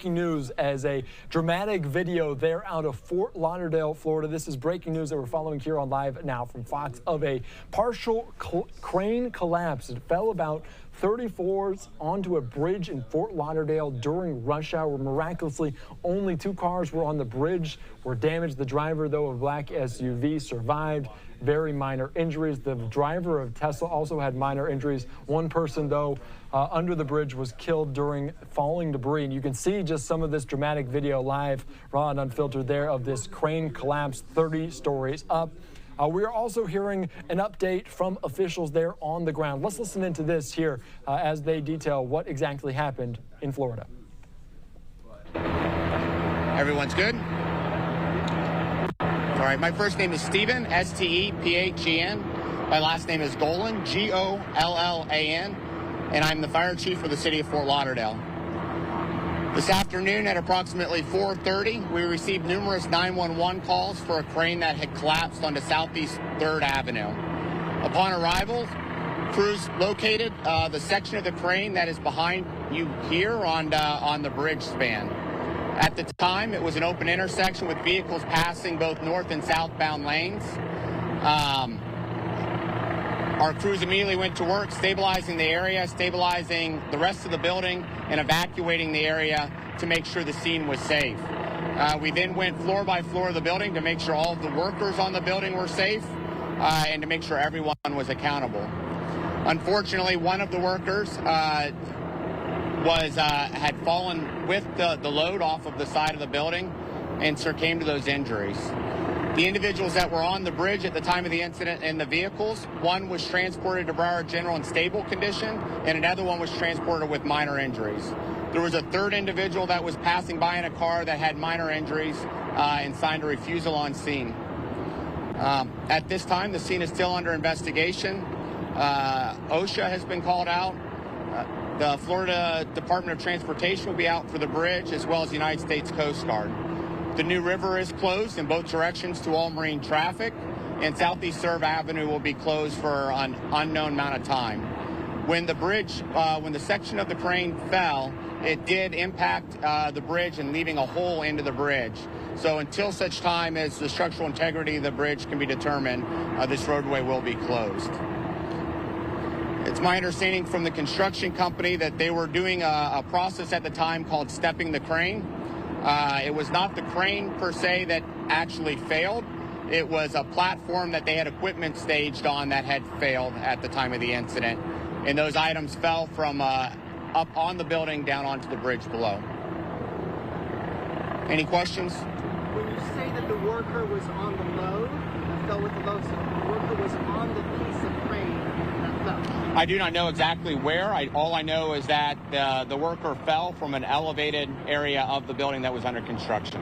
News as a dramatic video there out of Fort Lauderdale, Florida. This is breaking news that we're following here on Live Now from Fox of a partial crane collapse. It fell about 30 floors onto a bridge in Fort Lauderdale during rush hour. Miraculously, only 2 cars were on the bridge, were damaged. The driver, though, of a black SUV survived. Very minor injuries. The driver of Tesla also had minor injuries. One person, though, under the bridge was killed during falling debris. And you can see just some of this dramatic video live, raw and unfiltered there, of this crane collapse 30 stories up. We are also hearing an update from officials there on the ground. Let's listen into this here as they detail what exactly happened in Florida. Everyone's good? All right, my first name is Stephen, S-T-E-P-H-E-N. My last name is Golan, G-O-L-L-A-N, and I'm the fire chief for the city of Fort Lauderdale. This afternoon at approximately 4:30, we received numerous 911 calls for a crane that had collapsed onto Southeast 3rd Avenue. Upon arrival, crews located the section of the crane that is behind you here on the bridge span. At the time, it was an open intersection with vehicles passing both north and southbound lanes. Our crews immediately went to work stabilizing the area, stabilizing the rest of the building, and evacuating the area to make sure the scene was safe. We then went floor by floor of the building to make sure all of the workers on the building were safe and to make sure everyone was accountable. Unfortunately, one of the workers had fallen with the load off of the side of the building and succumbed to those injuries. The individuals that were on the bridge at the time of the incident in the vehicles, one was transported to Broward General in stable condition, and another one was transported with minor injuries. There was a third individual that was passing by in a car that had minor injuries and signed a refusal on scene. At this time, the scene is still under investigation. OSHA has been called out. The Florida Department of Transportation will be out for the bridge, as well as the United States Coast Guard. The New River is closed in both directions to all marine traffic, and Southeast 3rd Avenue will be closed for an unknown amount of time. When the section of the crane fell, it did impact the bridge and leaving a hole into the bridge. So until such time as the structural integrity of the bridge can be determined, this roadway will be closed. It's my understanding from the construction company that they were doing a process at the time called stepping the crane. It was not the crane per se that actually failed. It was a platform that they had equipment staged on that had failed at the time of the incident. And those items fell from up on the building down onto the bridge below. Any questions? When you say that the worker was on the load, fell with the load, so the worker was on the piece of crane that fell? I do not know exactly where. All I know is that the worker fell from an elevated area of the building that was under construction.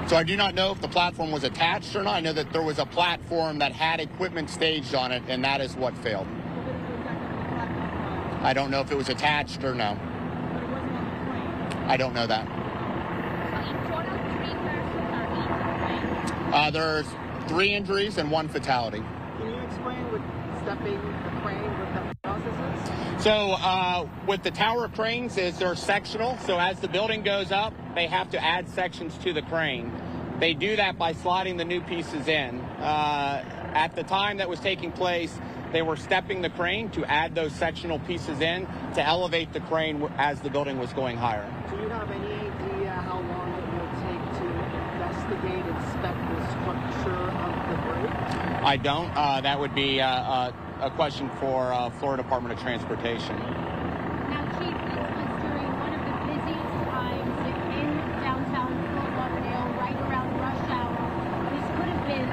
So I do not know if the platform was attached or not. I know that there was a platform that had equipment staged on it, and that is what failed. I don't know if it was attached or no. I don't know that. There's 3 injuries and 1 fatality. Can you explain what stepping the crane, what that process is? So with the tower cranes, they're sectional. So as the building goes up, they have to add sections to the crane. They do that by sliding the new pieces in. At the time that was taking place, they were stepping the crane to add those sectional pieces in to elevate the crane as the building was going higher. Do you have any idea how long it will take to investigate, inspect the structure of the bridge? I don't. That would be a question for Florida Department of Transportation. Now, Chief, this was during one of the busiest times in downtown Fort Lauderdale, right around rush hour. This could have been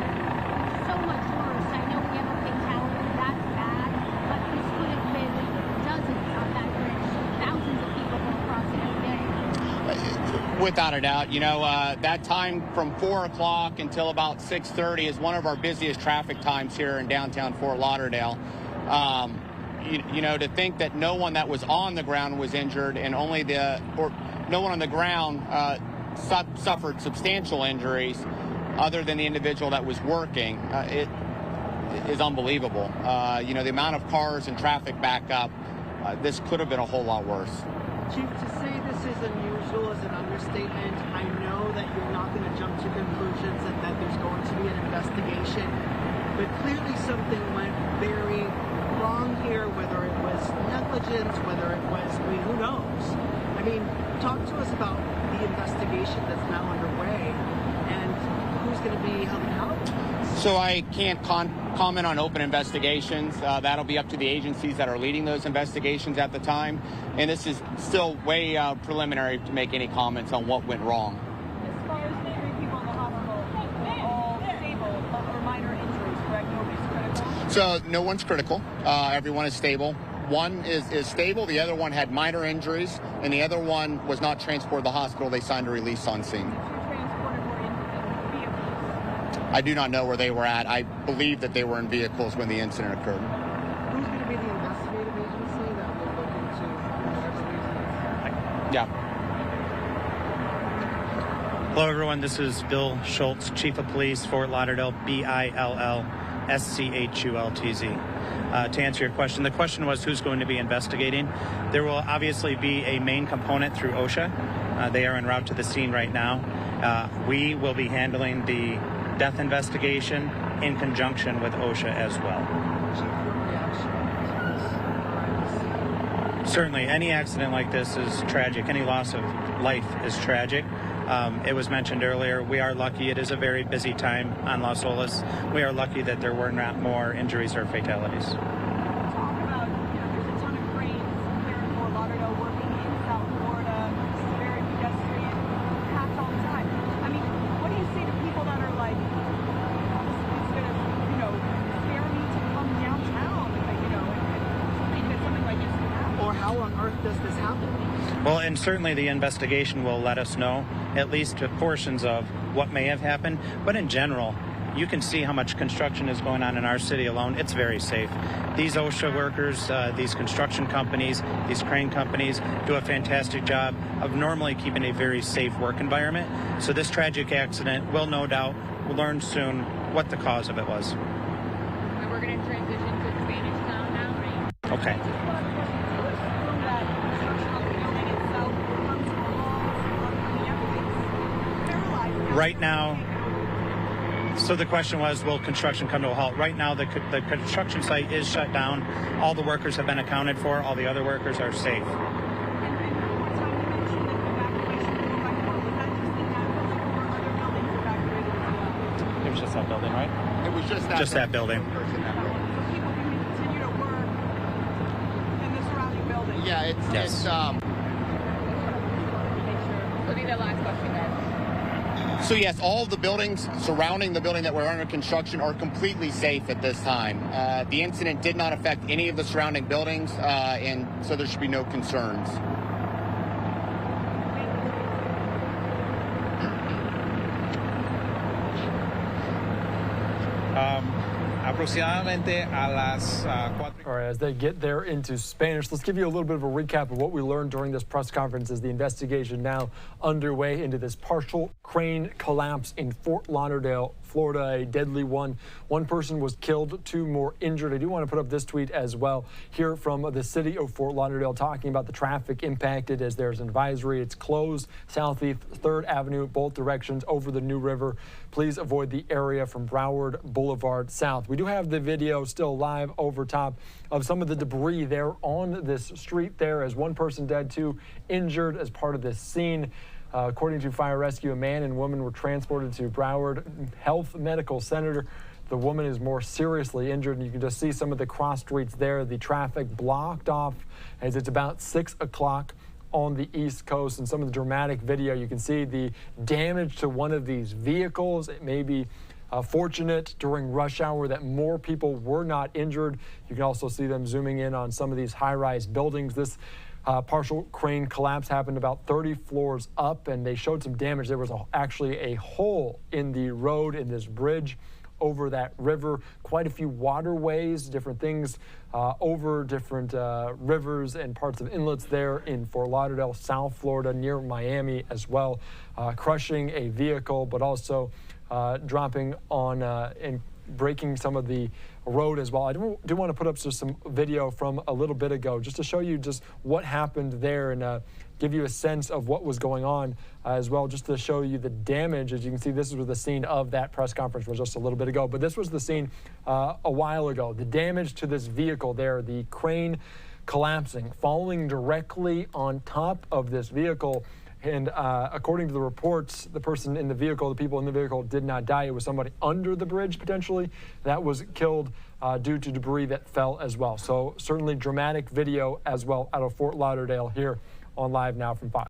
so much worse. I know we have a fatality that's bad, but this could have been dozens on that bridge. Thousands of people go across it every day. Without a doubt. You know, that time from 4 o'clock until about 6:30 is one of our busiest traffic times here in downtown Fort Lauderdale. You know, to think that no one that was on the ground was injured and no one on the ground suffered substantial injuries other than the individual that was working, it is unbelievable. You know, the amount of cars and traffic back up this could have been a whole lot worse. Chief, to say this is unusual is an understatement. I know that you're not going to jump to conclusions and that there's going to be an investigation, but clearly something went very wrong here, whether it was negligence, whether it was, I mean, who knows? I mean, talk to us about the investigation that's now underway and who's going to be held accountable. So I can't comment on open investigations. That'll be up to the agencies that are leading those investigations at the time. And this is still way preliminary to make any comments on what went wrong. As far as the 3 people in the hospital, all stable or minor injuries, correct? Nobody's critical? So no one's critical. Everyone is stable. One is stable. The other one had minor injuries. And the other one was not transported to the hospital. They signed a release on scene. I do not know where they were at. I believe that they were in vehicles when the incident occurred. Who's going to be the investigative agency that will look into whatever reasons? Yeah. Hello, everyone. This is Bill Schultz, Chief of Police, Fort Lauderdale, BILLSCHULTZ. To answer your question, the question was who's going to be investigating. There will obviously be a main component through OSHA. They are en route to the scene right now. We will be handling the death investigation in conjunction with OSHA as well. Certainly, any accident like this is tragic. Any loss of life is tragic. It was mentioned earlier, we are lucky. It is a very busy time on Las Olas. We are lucky that there were not more injuries or fatalities. Talk about, there's a ton of cranes here in Fort Lauderdale working in South Florida. It's very pedestrian, packed all the time. I mean, what do you say to people that are like, it's going to, scare me to come downtown, and something like this can happen? Or how on earth does this happen? Well, and certainly the investigation will let us know at least portions of what may have happened. But in general, you can see how much construction is going on in our city alone. It's very safe. These OSHA workers, these construction companies, these crane companies do a fantastic job of normally keeping a very safe work environment. So this tragic accident will no doubt learn soon what the cause of it was. And we're going to transition to Spanish Town now, right? Okay. Right now, so the question was, will construction come to a halt? Right now, the construction site is shut down. All the workers have been accounted for. All the other workers are safe. It was just that building, right? It was just that building. So people can continue to work in the surrounding buildings. Yeah, it's It'll be the last question, guys. So yes, all of the buildings surrounding the building that were under construction are completely safe at this time. The incident did not affect any of the surrounding buildings, and so there should be no concerns. Aproximadamente a las 4. All right, as they get there into Spanish, let's give you a little bit of a recap of what we learned during this press conference as the investigation now underway into this partial crane collapse in Fort Lauderdale, Florida, a deadly one. One person was killed, 2 more injured. I do want to put up this tweet as well here from the city of Fort Lauderdale talking about the traffic impacted as there's an advisory. It's closed southeast 3rd Avenue, both directions over the New River. Please avoid the area from Broward Boulevard south. We do have the video still live over top of some of the debris there on this street there as one person dead, 2 injured as part of this scene. According to fire rescue, a man and woman were transported to Broward Health Medical Center. The woman is more seriously injured, and you can just see some of the cross streets there. The traffic blocked off as it's about 6 o'clock on the East Coast. And some of the dramatic video, you can see the damage to one of these vehicles. It may be fortunate during rush hour that more people were not injured. You can also see them zooming in on some of these high-rise buildings. This partial crane collapse happened about 30 floors up, and they showed some damage. There was actually a hole in the road in this bridge over that river. Quite a few waterways, different things over different rivers and parts of inlets there in Fort Lauderdale, South Florida, near Miami as well, crushing a vehicle, but also dropping on and breaking some of the road as well. I do want to put up just some video from a little bit ago just to show you just what happened there and give you a sense of what was going on as well, just to show you the damage. As you can see, this was the scene of that press conference was just a little bit ago, but this was the scene a while ago. The damage to this vehicle there, the crane collapsing, falling directly on top of this vehicle. And according to the reports, the person in the vehicle, the people in the vehicle did not die. It was somebody under the bridge potentially that was killed due to debris that fell as well. So certainly dramatic video as well out of Fort Lauderdale here on Live Now from Fox.